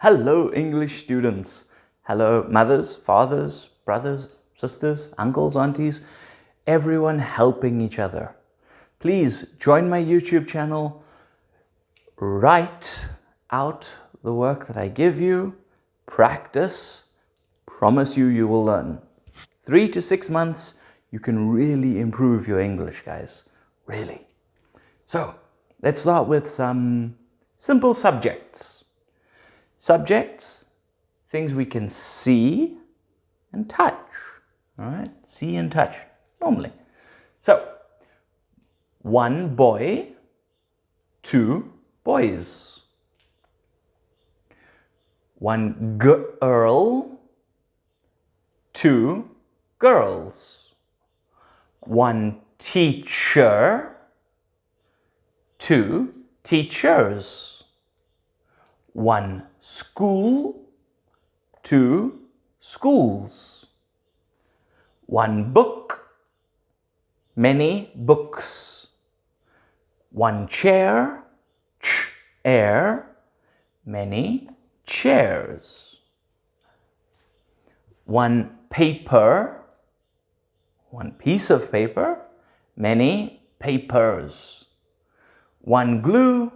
Hello, English students. Hello, mothers, fathers, brothers, sisters, uncles, aunties, everyone helping each other. Please join my YouTube channel. Write out the work that I give you. Practice. Promise you will learn. 3 to 6 months, you can really improve your English, guys. Really. So, let's start with some simple subjects. Subjects, things we can see and touch. All right? See and touch, normally. So, 1 boy, 2 boys. 1 girl, 2 girls. 1 teacher, 2 teachers. 1 school, 2 schools. 1 book, many books. 1 chair, chair, many chairs. 1 paper, 1 piece of paper, many papers. 1 glue,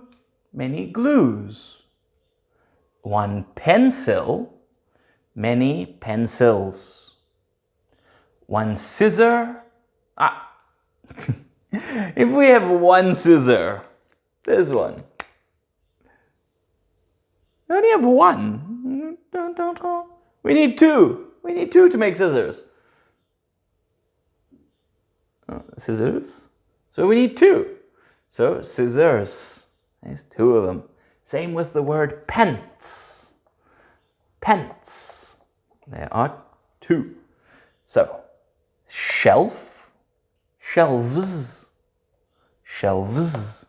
many glues. 1 pencil, many pencils. 1 scissor. If we have 1 scissor, there's 1. We only have 1. We need 2. We need 2 to make scissors. Scissors. So we need 2. So scissors. There's 2 of them. Same with the word pence. Pence. There are 2. So, shelf, shelves, shelves.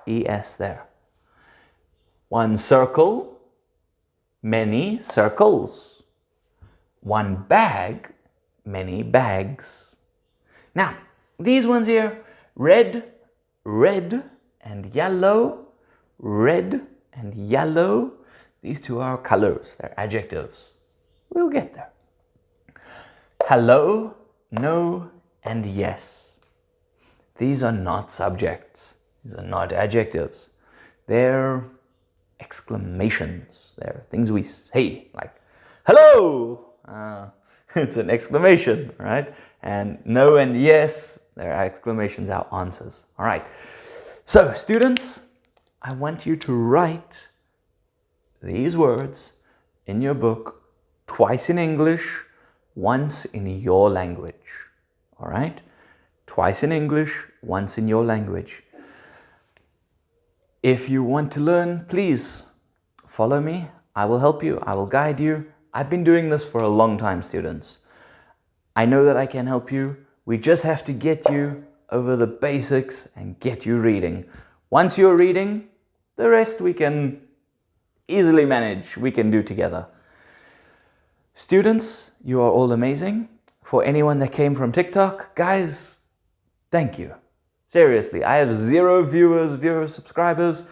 ES there. 1 circle, many circles. 1 bag, many bags. Now, these ones here, red, red, and yellow. Red and yellow, these 2 are colors, they're adjectives. We'll get there. Hello, no, and yes. These are not subjects. These are not adjectives. They're exclamations. They're things we say, like, hello! It's an exclamation, right? And no and yes, they're exclamations, our answers. All right. So, students, I want you to write these words in your book twice in English, once in your language. All right? Twice in English, once in your language. If you want to learn, please follow me. I will help you. I will guide you. I've been doing this for a long time, students. I know that I can help you. We just have to get you over the basics and get you reading. Once you're reading, the rest we can easily manage. We can do together. Students, you are all amazing. For anyone that came from TikTok, guys, thank you. Seriously, I have 0 viewers, 0 subscribers.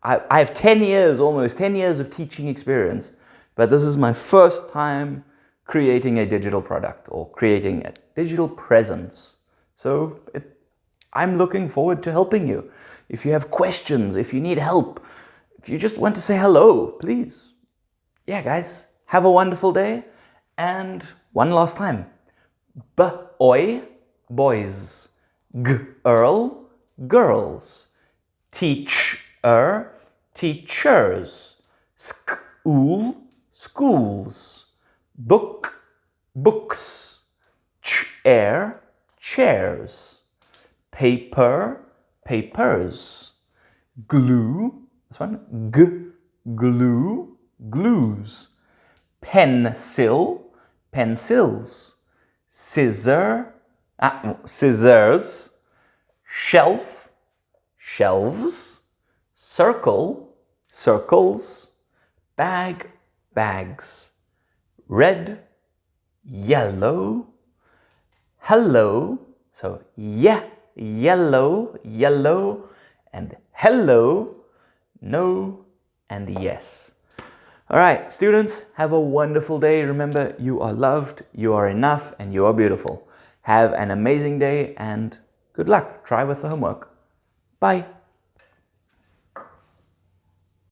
I have 10 years, almost 10 years of teaching experience. But this is my first time creating a digital product or creating a digital presence. So I'm looking forward to helping you. If you have questions, if you need help, if you just want to say hello, please. Yeah, guys, have a wonderful day. And one last time. Boy, boys. Girl, girls. Teacher, teachers. School, schools. Book, books. Chair, chairs. Paper, papers. Glue, this one, glue, glues. Pencil, pencils. Scissor, scissors. Shelf, shelves. Circle, circles. Bag, bags. Red, yellow. Hello, so yeah, yellow, yellow, and hello, no, and yes. All right, students, have a wonderful day. Remember, you are loved, you are enough, and you are beautiful. Have an amazing day and good luck. Try with the homework. Bye.